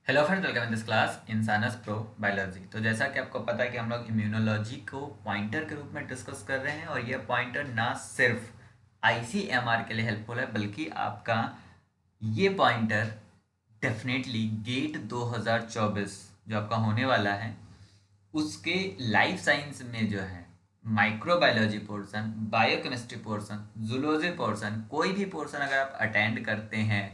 Hello friends, welcome in this class इंसानस pro biology. तो जैसा कि आपको पता है कि हम लोग इम्यूनोलॉजी को पॉइंटर के रूप में डिस्कस कर रहे हैं और ये पॉइंटर ना सिर्फ आईसीएमआर के लिए हेल्पफुल है बल्कि आपका ये पॉइंटर डेफिनेटली गेट 2024 जो आपका होने वाला है उसके लाइफ साइंस में जो है microbiology portion, biochemistry portion, zoology portion, कोई भी पोर्शन अगर आप अटेंड करते हैं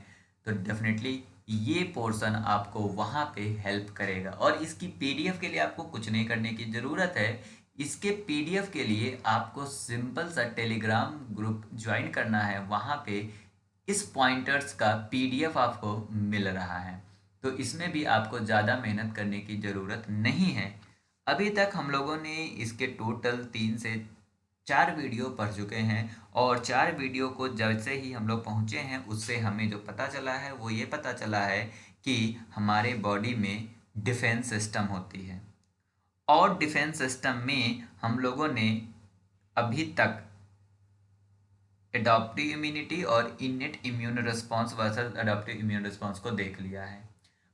तो डेफिनेटली ये पोर्शन आपको वहाँ पे हेल्प करेगा। और इसकी पीडीएफ के लिए आपको कुछ नहीं करने की ज़रूरत है। इसके पीडीएफ के लिए आपको सिंपल सा टेलीग्राम ग्रुप ज्वाइन करना है। वहाँ पे इस पॉइंटर्स का पीडीएफ आपको मिल रहा है, तो इसमें भी आपको ज़्यादा मेहनत करने की ज़रूरत नहीं है। अभी तक हम लोगों ने इसके टोटल 3 से 4 वीडियो पढ़ चुके हैं और 4 वीडियो को जैसे ही हम लोग पहुँचे हैं उससे हमें जो पता चला है वो ये पता चला है कि हमारे बॉडी में डिफेंस सिस्टम होती है और डिफेंस सिस्टम में हम लोगों ने अभी तक एडॉप्टिव इम्यूनिटी और इनेट immune response versus adaptive immune response को देख लिया है।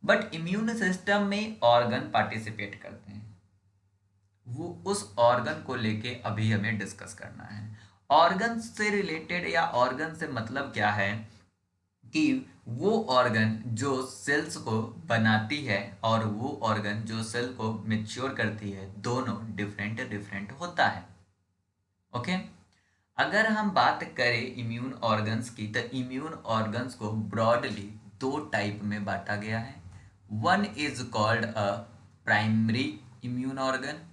बट इम्यून सिस्टम में ऑर्गन पार्टिसिपेट करते हैं, वो उस ऑर्गन को लेके अभी हमें डिस्कस करना है। ऑर्गन से रिलेटेड या ऑर्गन से मतलब क्या है कि वो ऑर्गन जो सेल्स को बनाती है और वो ऑर्गन जो सेल को मेच्योर करती है, दोनों डिफरेंट डिफरेंट होता है। ओके, अगर हम बात करें इम्यून ऑर्गन्स की तो इम्यून ऑर्गन्स को ब्रॉडली 2 टाइप में बांटा गया है। One is called a primary immune organ,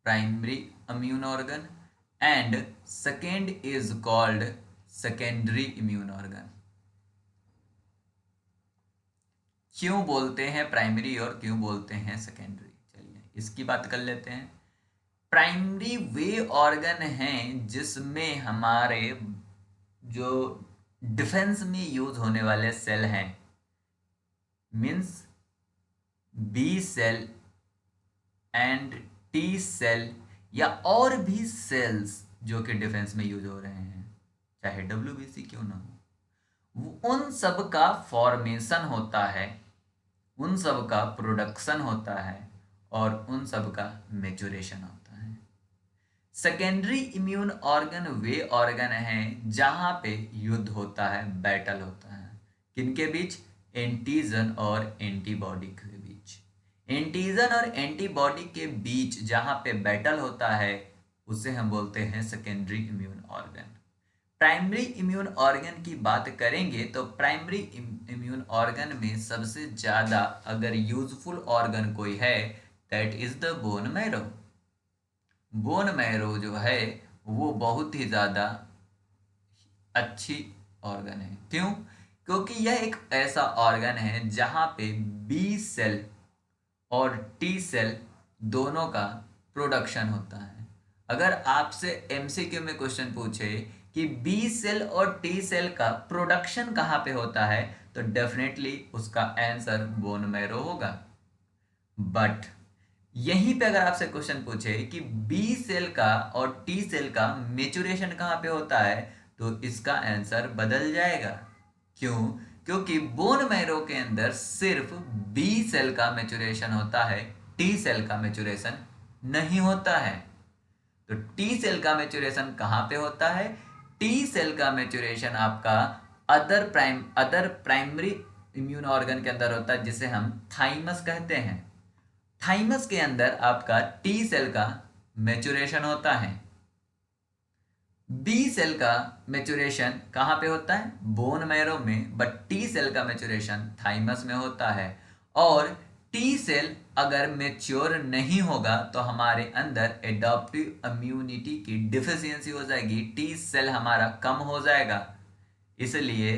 primary immune organ, and second is called secondary immune organ. क्यों बोलते हैं प्राइमरी और क्यों बोलते हैं सेकेंडरी, चलिए इसकी बात कर लेते हैं। प्राइमरी वे ऑर्गन हैं जिसमें हमारे जो डिफेंस में यूज होने वाले सेल हैं, means B cell and T cell या और भी सेल्स जो कि डिफेंस में यूज हो रहे हैं, चाहे डब्ल्यूबीसी क्यों ना हो, वो उन सब का फॉर्मेशन होता है, उन सब का प्रोडक्शन होता है और उन सब का मेचुरेशन होता है। सेकेंडरी इम्यून ऑर्गन वे ऑर्गन हैं जहां पे युद्ध होता है, बैटल होता है, किनके बीच? एंटीजन और एंटीबॉडी के बीच। एंटीजन और एंटीबॉडी के बीच जहां पे बैटल होता है उसे हम बोलते हैं secondary immune organ. Primary immune organ की बात करेंगे तो प्राइमरी इम्यून ऑर्गन में सबसे ज़्यादा अगर यूजफुल ऑर्गन कोई है that is the bone marrow. Bone marrow जो है वो बहुत ही ज़्यादा अच्छी ऑर्गन है। क्यों? क्योंकि यह एक ऐसा ऑर्गन है जहाँ पे बी सेल और टी सेल दोनों का प्रोडक्शन होता है। अगर आपसे एमसीक्यू में क्वेश्चन पूछे कि बी सेल और टी सेल का प्रोडक्शन कहाँ पे होता है तो डेफिनेटली उसका आंसर बोन मैरो होगा। बट यहीं पे अगर आपसे क्वेश्चन पूछे कि बी सेल का और टी सेल का मेचुरेशन कहाँ पे होता है तो इसका आंसर बदल जाएगा। क्यों? क्योंकि बोन मैरो के अंदर सिर्फ बी सेल का मेचुरेशन होता है, टी सेल का मेचुरेशन नहीं होता है। तो टी सेल का मेचुरेशन कहाँ पे होता है? टी सेल का मेचुरेशन आपका अदर प्राइमरी इम्यून ऑर्गन के अंदर होता है जिसे हम थाइमस कहते हैं। थाइमस के अंदर आपका टी सेल का मेचुरेशन होता है। बी सेल का मेचुरेशन कहाँ पे होता है? बोन मैरो में। बट टी सेल का मेचुरेशन थाइमस में होता है। और टी सेल अगर मेच्योर नहीं होगा तो हमारे अंदर एडॉप्टिव इम्यूनिटी की डिफिशियंसी हो जाएगी, टी सेल हमारा कम हो जाएगा। इसलिए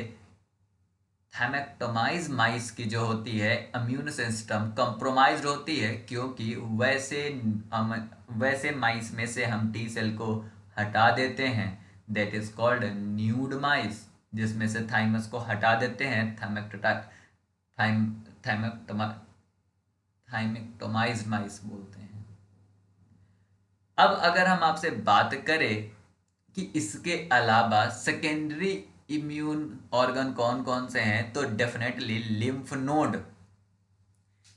थैमेक्टोमाइज माइस की जो होती है इम्यून सिस्टम कंप्रोमाइज्ड होती है, क्योंकि वैसे माइस में से हम टी सेल को हटा देते हैं, दैट इज कॉल्ड न्यूड माइस, जिसमें से थाइमस को हटा देते हैं, थाइमेक्टोमाइज माइस बोलते हैं। अब अगर हम आपसे बात करें कि इसके अलावा सेकेंडरी इम्यून ऑर्गन कौन कौन से हैं, तो डेफिनेटली लिम्फ नोड।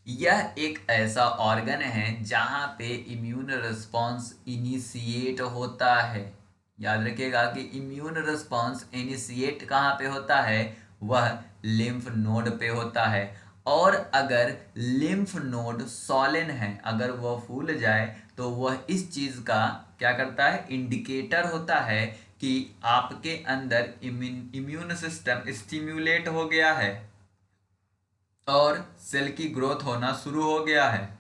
यह एक ऐसा ऑर्गन है जहां पे इम्यून रिस्पॉन्स इनिशिएट होता है। याद रखिएगा कि इम्यून रिस्पॉन्स इनिशिएट कहाँ पे होता है, वह लिम्फ नोड पे होता है। और अगर लिम्फ नोड सॉलेन है, अगर वह फूल जाए, तो वह इस चीज का क्या करता है, इंडिकेटर होता है कि आपके अंदर इम्यून सिस्टम स्टिम्युलेट हो गया है और सेल की ग्रोथ होना शुरू हो गया है।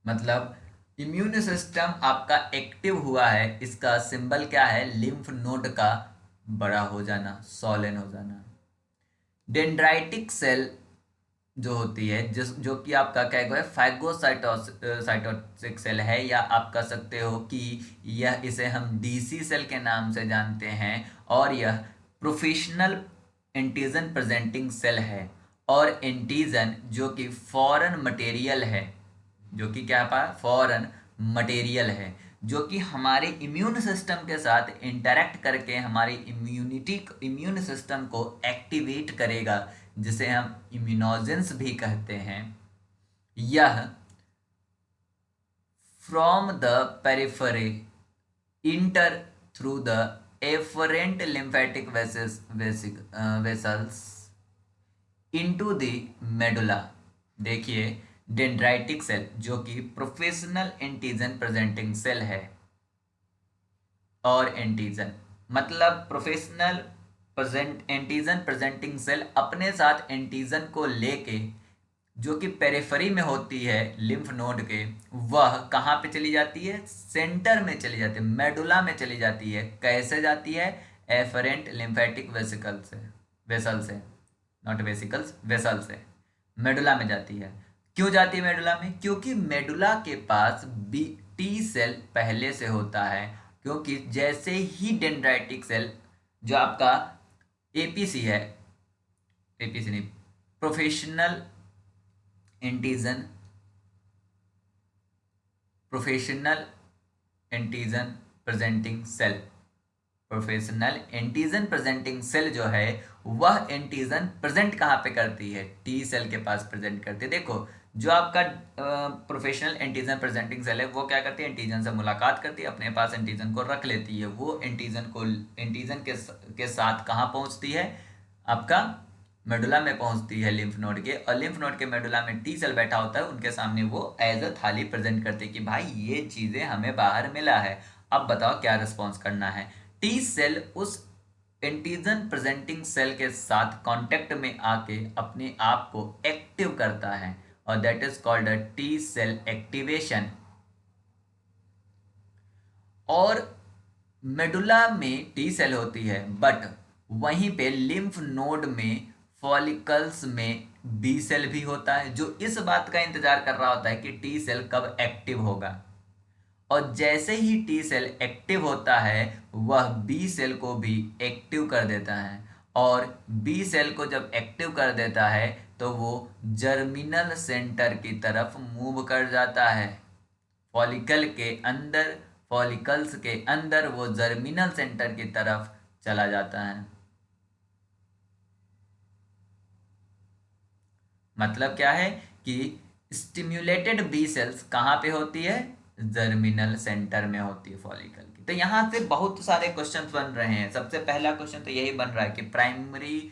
मतलब इम्यून सिस्टम आपका एक्टिव हुआ है, इसका सिंबल क्या है, लिम्फ नोड का बड़ा हो जाना, सॉलेन हो जाना। डेंड्राइटिक सेल जो होती है, जो कि आपका क्या है, फाइगोसाइटोसिक सेल है, या आप कह सकते हो कि यह इसे हम डीसी सेल के नाम से जानते हैं। और यह प्रोफेशनल एंटीजन प्रेजेंटिंग सेल है। और एंटीजन जो कि फॉरेन मटेरियल है, जो कि क्या पा फॉरेन मटेरियल है, जो कि हमारे इम्यून सिस्टम के साथ इंटरेक्ट करके हमारी इम्यून सिस्टम को एक्टिवेट करेगा, जिसे हम इम्यूनोजेंस भी कहते हैं। यह from the periphery enter through the afferent lymphatic vessels into the medulla. देखिए, डेंड्राइटिक सेल जो कि प्रोफेशनल एंटीजन प्रेजेंटिंग सेल है, और एंटीजन मतलब प्रोफेशनल एंटीजन प्रेजेंटिंग सेल अपने साथ एंटीजन को लेके, जो कि पेरिफेरी में होती है लिम्फ नोड के, वह कहाँ पे चली जाती है, सेंटर में चली जाती है, मेडुला में चली जाती है। कैसे जाती है, एफरेंट लिम्फेटिक वेसल से, नॉट वेसिकल्स, वेसल से मेडुला में जाती है। क्यों जाती है मेडुला में, क्योंकि मेडुला के पास बी टी सेल पहले से होता है। क्योंकि जैसे ही डेंड्राइटिक सेल जो आपका एपीसी है, एपीसी नहीं, professional antigen professional antigen presenting cell जो है, वह एंटीजन प्रेजेंट कहाँ पे करती है, टी सेल के पास प्रेजेंट करती है। देखो, जो आपका प्रोफेशनल एंटीजन प्रेजेंटिंग सेल है, वो क्या करती है, एंटीजन से मुलाकात करती है, अपने पास एंटीजन को रख लेती है। वो एंटीजन के साथ कहाँ पहुंचती है, आपका मेडुला में पहुंचती है, लिम्फ नोड के। और लिम्फ नोड के मेडुला में टी सेल बैठा होता है, उनके सामने वो एज अ थाली प्रेजेंट करते हैं कि भाई ये चीजें हमें बाहर मिला है, अब बताओ क्या रिस्पॉन्स करना है। टी सेल उस एंटीजन प्रेजेंटिंग सेल के साथ कांटेक्ट में आके अपने आप को एक्टिव करता है, और that is called a T cell activation. और मेडुला में टी सेल होती है, बट वहीं पे लिम्फ नोड में फॉलिकल्स में बी सेल भी होता है, जो इस बात का इंतजार कर रहा होता है कि टी सेल कब एक्टिव होगा। और जैसे ही टी सेल एक्टिव होता है, वह बी सेल को भी एक्टिव कर देता है। और बी सेल को जब एक्टिव कर देता है, तो वो जर्मिनल सेंटर की तरफ मूव कर जाता है। फॉलिकल्स के अंदर वो जर्मिनल सेंटर की तरफ चला जाता है। मतलब क्या है कि स्टिम्युलेटेड बी सेल्स कहाँ पे होती है, जर्मिनल सेंटर में होती है फॉलिकल की। तो यहाँ से बहुत सारे क्वेश्चन बन रहे हैं। सबसे पहला क्वेश्चन तो यही बन रहा है कि प्राइमरी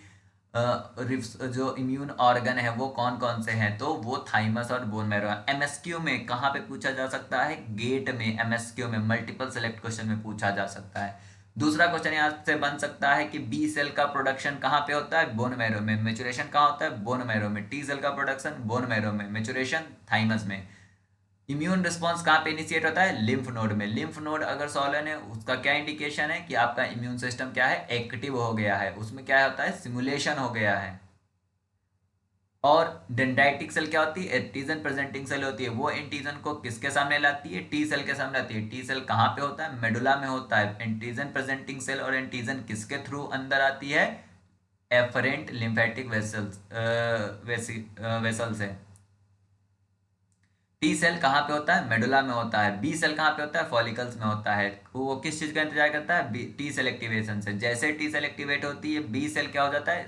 जो इम्यून ऑर्गन है वो कौन कौन से हैं, तो वो थाइमस और बोन मैरो। एमएसक्यू में कहाँ पे पूछा जा सकता है, गेट में, एमएसक्यू में मल्टीपल सेलेक्ट क्वेश्चन में पूछा जा सकता है। दूसरा क्वेश्चन यहाँ से बन सकता है कि बी सेल का प्रोडक्शन कहाँ पे होता है, बोन मैरो में। मैच्योरेशन कहाँ होता है, बोन मैरो में। टी सेल का प्रोडक्शन बोन मैरो में, मैच्योरेशन थाइमस में। इम्यून रिस्पॉन्स कहाँ पे इनिशिएट होता है, लिम्फ नोड में। लिम्फ नोड अगर सॉलन है, उसका क्या इंडिकेशन है कि आपका इम्यून सिस्टम क्या है, एक्टिव हो गया है, उसमें क्या होता है, सिमुलेशन हो गया है। और डेंड्राइटिक सेल क्या होती है, एंटीजन प्रेजेंटिंग सेल होती है। वो एंटीजन को किसके सामने लाती है, टी सेल के सामने लाती है। टी सेल कहाँ पे होता है, मेडुला में होता है। एंटीजन प्रेजेंटिंग सेल और एंटीजन किसके थ्रू अंदर आती है, एफरेंट लिम्फेटिक वेसल से। टी सेल कहाँ पे होता है? मेडुला में होता है। बी सेल कहाँ पे होता है? फॉलिकल्स में होता है। वो किस चीज का इंतजार करता है? टी सेल एक्टिवेशन से। जैसे टी सेल एक्टिवेट होती है, बी सेल क्या हो जाता है?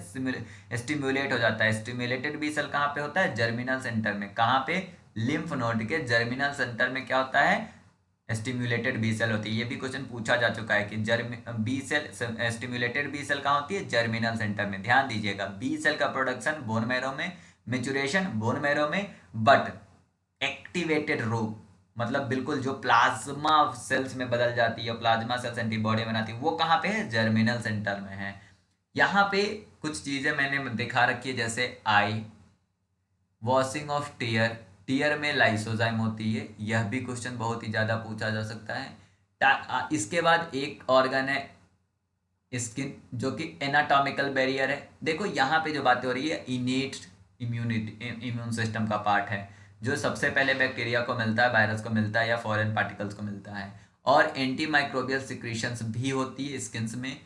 स्टिम्युलेट हो जाता है। स्टिम्युलेटेड बी सेल कहाँ पे होता है? जर्मिनल सेंटर में। कहाँ पे? लिम्फ नोड के जर्मिनल सेंटर में क्या होता है? स्टिम्युलेटेड बी सेल होती है। ये भी क्वेश्चन पूछा जा चुका है कि B cell stimulated B cell कहाँ होती है? जर्मिनल सेंटर में। ध्यान दीजिएगा, बी सेल का प्रोडक्शन बोन मैरो में, मेचुरेशन बोन मैरो में, बट एक्टिवेटेड रूप मतलब बिल्कुल जो प्लाज्मा सेल्स में बदल जाती है, प्लाज्मा सेल्स एंटीबॉडी बनाती है, वो कहाँ पे है? जर्मिनल सेंटर में है। यहाँ पे कुछ चीजें मैंने दिखा रखी है, जैसे आई, वॉशिंग ऑफ टीयर, टीयर में लाइसोजाइम होती है। यह भी क्वेश्चन बहुत ही ज्यादा पूछा जा सकता है। इसके बाद एक ऑर्गन है स्किन, जो कि एनाटॉमिकल बैरियर है। देखो यहाँ पे जो बातें हो रही है, इनेट इम्यूनिटी, इम्यून सिस्टम का पार्ट है, जो सबसे पहले बैक्टीरिया को मिलता है, वायरस को मिलता है या फॉरेन पार्टिकल्स को मिलता है। और एंटी माइक्रोबियल सिक्रीशंस भी होती है स्किन्स में।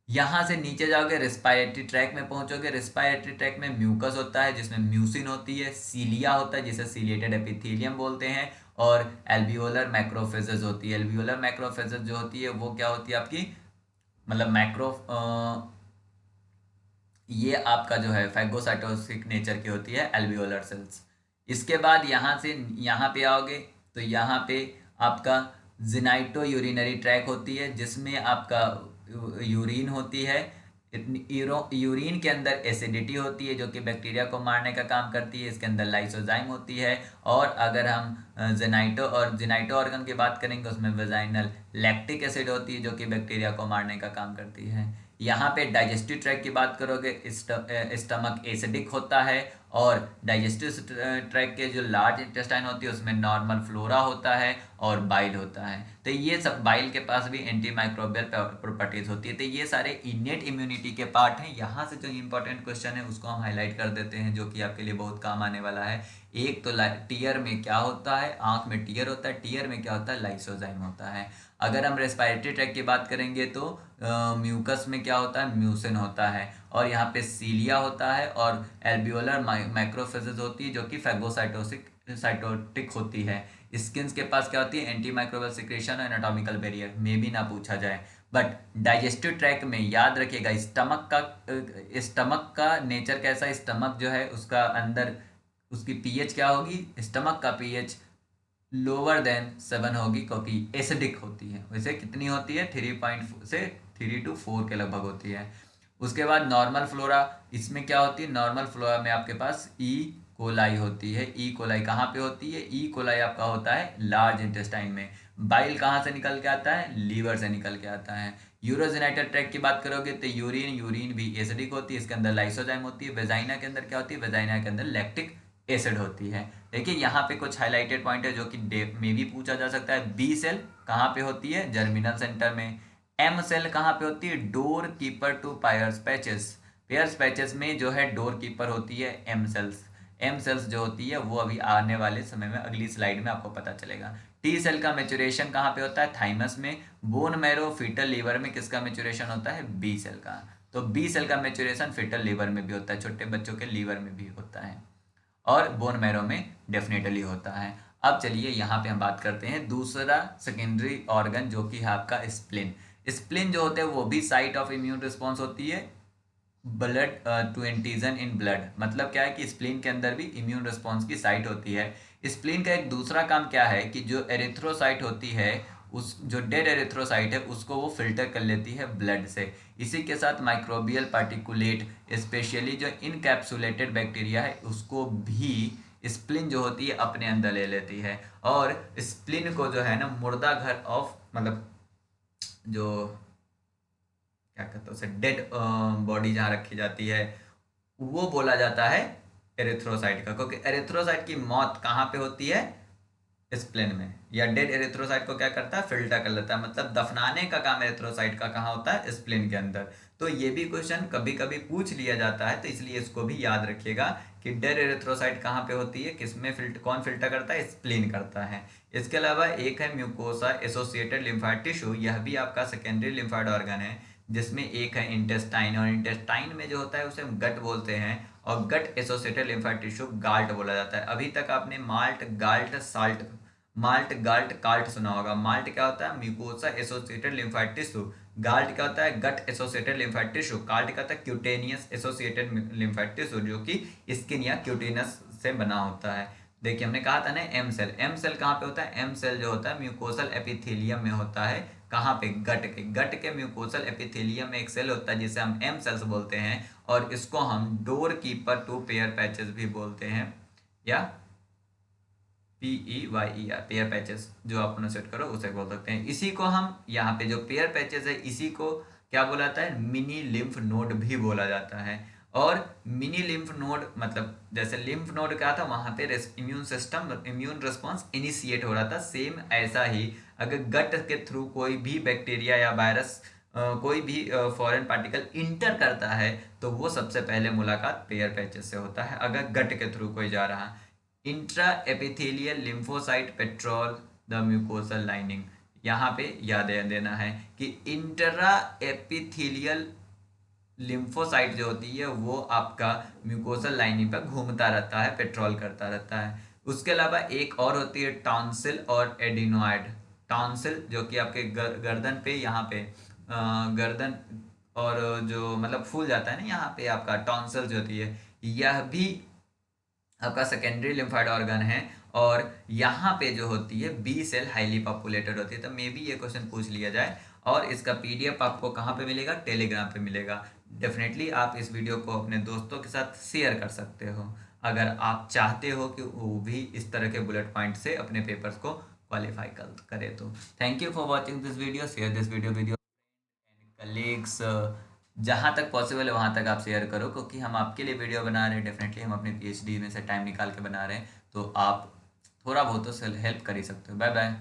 यहाँ से नीचे जाओगे, रेस्पायरेटरी ट्रैक में पहुंचोगे। रेस्पायरेटरी ट्रैक में म्यूकस होता है, जिसमें म्यूसिन होती है। सीलिया होता है, जिसे सीलिएटेड एपिथेलियम बोलते हैं। और एल्वियोलर मैक्रोफेजेस होती है। एल्वियोलर मैक्रोफेजेस जो होती है वो क्या होती है आपकी? मतलब मैक्रो ये आपका जो है फैगोसाइटोसिक नेचर की होती है एल्वियोलर सेल्स। इसके बाद यहाँ से यहाँ पे आओगे तो यहाँ पे आपका जिनाइटो यूरिनरी ट्रैक होती है, जिसमें आपका यूरिन होती है। यूरिन के अंदर एसिडिटी होती है, जो कि बैक्टीरिया को मारने का काम करती है। इसके अंदर लाइसोजाइम होती है। और अगर हम जिनाइटो ऑर्गन की बात करेंगे, उसमें वेजाइनल लैक्टिक एसिड होती है, जो कि बैक्टीरिया को मारने का काम करती है। यहाँ पे डाइजेस्टिव ट्रैक की बात करोगे, स्टमक एसिडिक होता है। और डाइजेस्टिव ट्रैक के जो लार्ज इंटेस्टाइन होती है, उसमें नॉर्मल फ्लोरा होता है और बाइल होता है। तो ये सब, बाइल के पास भी एंटी माइक्रोबियल प्रॉपर्टीज होती है। तो ये सारे इनेट इम्यूनिटी के पार्ट हैं। यहाँ से जो इंपॉर्टेंट क्वेश्चन है उसको हम हाईलाइट कर देते हैं, जो कि आपके लिए बहुत काम आने वाला है। एक तो टीयर में क्या होता है? आंख में टीयर होता है। टीयर में क्या होता है? लाइसोजाइम होता है। अगर हम रेस्पिरेटरी ट्रैक की बात करेंगे तो म्यूकस में क्या होता है? म्यूसिन होता है। और यहाँ पे सीलिया होता है और एल्वियोलर मैक्रोफेजेस होती है, जो कि साइटोटिक होती है। स्किन्स के पास क्या होती है? एंटी माइक्रोबियल सिक्रेशन और एनाटॉमिकल बैरियर। में भी ना पूछा जाए। बट डाइजेस्टिव ट्रैक में याद रखिएगा, स्टमक का नेचर कैसा? स्टमक जो है उसका अंदर उसकी पीएच क्या होगी? स्टमक का पीएच लोअर देन 7 होगी, क्योंकि एसिडिक होती है। वैसे कितनी होती है? 3 से 3 to 4 के लगभग होती है। उसके बाद नॉर्मल फ्लोरा, इसमें क्या होती है? नॉर्मल फ्लोरा में आपके पास ई कोलाई होती है। ई कोलाई कहाँ पे होती है? ई कोलाई आपका होता है लार्ज इंटेस्टाइन में। बाइल कहाँ से निकल के आता है? लीवर से निकल के आता है। यूरोजेनाइटल ट्रैक की बात करोगे तो यूरिन भी एसिडिक होती है। इसके अंदर लाइसोजाइम होती है। वेजाइना के अंदर क्या होती है? वेजाइना के अंदर लैक्टिक एसिड होती है। देखिए यहाँ पे कुछ हाईलाइटेड पॉइंट है, जो कि में भी पूछा जा सकता है। बी सेल कहाँ पे होती है? जर्मिनल सेंटर में। एम सेल कहाँ पे होती है? Door keeper to Peyer's patches. Peyer's patches में जो है डोर कीपर होती है एम सेल्स। एम सेल्स जो होती है वो अभी आने वाले समय में अगली स्लाइड में आपको पता चलेगा। टी सेल का मेचुरेशन कहाँ पे होता है? थाइमस में। बोन मैरो फीटल लीवर में किसका मेचुरेशन होता है? बी सेल का। तो बी सेल का मेचुरेशन फीटल लीवर में भी होता है, छोटे बच्चों के लीवर में भी होता है, और बोन मैरो में डेफिनेटली होता है। अब चलिए यहाँ पे हम बात करते हैं दूसरा सेकेंडरी ऑर्गन, जो कि है आपका स्प्लिन। स्प्लिन जो होते हैं वो भी साइट ऑफ इम्यून रिस्पॉन्स होती है blood to antigen in blood. मतलब क्या है कि स्प्लीन के अंदर भी इम्यून रिस्पॉन्स की साइट होती है। स्प्लीन का एक दूसरा काम क्या है कि जो एरिथ्रोसाइट होती है, उस जो डेड एरिथ्रोसाइट है उसको वो फिल्टर कर लेती है ब्लड से। इसी के साथ माइक्रोबियल पार्टिकुलेट, स्पेशली जो इनकैप्सुलेटेड बैक्टीरिया है, उसको भी स्प्लिन जो होती है अपने अंदर ले लेती है। और स्प्लिन को जो है ना मुर्दा घर ऑफ, मतलब जो क्या कहते हैं उसे, डेड बॉडी जहाँ रखी जाती है, वो बोला जाता है एरिथ्रोसाइट का। क्योंकि एरिथ्रोसाइट की मौत कहाँ पे होती है? स्प्लेन में। या डेड एरिथ्रोसाइट को क्या करता है? फिल्टर कर लेता है। मतलब दफनाने का काम एरिथ्रोसाइट का कहाँ होता है? स्प्लेन के अंदर। तो ये भी क्वेश्चन कभी कभी पूछ लिया जाता है, तो इसलिए इसको भी याद रखिएगा कि डेड एरिथ्रोसाइट कहाँ पे होती है, किसमें कौन फिल्टर करता है? स्प्लीन करता है। इसके अलावा एक है म्यूकोसा एसोसिएटेड लिम्फाइड टिश्यू। यह भी आपका सेकेंडरी लिम्फाइड ऑर्गन है, जिसमें एक है इंटेस्टाइन। और इंटेस्टाइन में जो होता है उसे गट बोलते हैं। और gut associated lymphatic tissue GALT बोला जाता है। अभी तक आपने MALT GALT SALT MALT GALT CALT सुना होगा। माल्ट क्या होता है? Mucosa associated lymphatic tissue. GALT क्या होता है? Gut associated lymphatic tissue. CALT क्या होता है? क्यूटेनियस एसोसिएटेड लिम्फेटिक टिश्यू, जो कि स्किन या क्यूटेनस से बना होता है। देखिए हमने कहा था ना एम सेल। एम सेल कहाँ पे होता है? एम सेल जो होता है म्यूकोसल एपिथेलियम में होता है। कहाँ पे? गट के म्यूकोसल एपिथेलियम में एक सेल होता है जिसे हम एम सेल्स बोलते हैं, और इसको हम door keeper to Peyer patches भी बोलते हैं, या PEYER पेयर पैचेस, जो आप सेट करो उसे बोल सकते हैं। इसी को हम यहाँ पे जो पेयर पैचेस है इसी को क्या बोला जाता है? मिनी लिम्फ नोड भी बोला जाता है। और मिनी लिम्फ नोड मतलब जैसे लिम्फ नोड क्या था, वहां पे immune system immune response initiate हो रहा था, सेम ऐसा ही अगर गट के थ्रू कोई भी बैक्टीरिया या वायरस कोई भी फॉरेन पार्टिकल इंटर करता है तो वो सबसे पहले मुलाकात पेयर पैचेस से होता है, अगर गट के थ्रू कोई जा रहा है। Intra epithelial lymphocyte petrol the mucosal lining, यहाँ पे याद देना है कि इंट्रा एपिथेलियल लिम्फोसाइट जो होती है वो आपका म्यूकोसल लाइनिंग पर घूमता रहता है, पेट्रोल करता रहता है। उसके अलावा एक और होती है टॉन्सिल और एडिनोइड। टॉन्सिल जो कि आपके गर्दन पे यहाँ पे गर्दन और जो मतलब फूल जाता है ना यहाँ पे, आपका टॉन्सिल जो होती है, यह भी आपका सेकेंडरी लिम्फाइड ऑर्गन है। और यहाँ पे जो होती है बी सेल हाईली पॉपुलेटेड होती है। तो मे बी ये क्वेश्चन पूछ लिया जाए। और इसका PDF आपको कहाँ पे मिलेगा? टेलीग्राम पे मिलेगा। डेफिनेटली आप इस वीडियो को अपने दोस्तों के साथ शेयर कर सकते हो अगर आप चाहते हो कि वो भी इस तरह के बुलेट पॉइंट से अपने पेपर्स को क्वालिफाई करे। तो thank you for watching this video. Share this video colleagues, जहाँ तक पॉसिबल है वहाँ तक आप शेयर करो, क्योंकि हम आपके लिए वीडियो बना रहे हैं। डेफिनेटली हम अपनी PhD में से टाइम निकाल के बना रहे हैं, तो आप थोड़ा बहुत तो हेल्प कर ही सकते हो। Bye bye.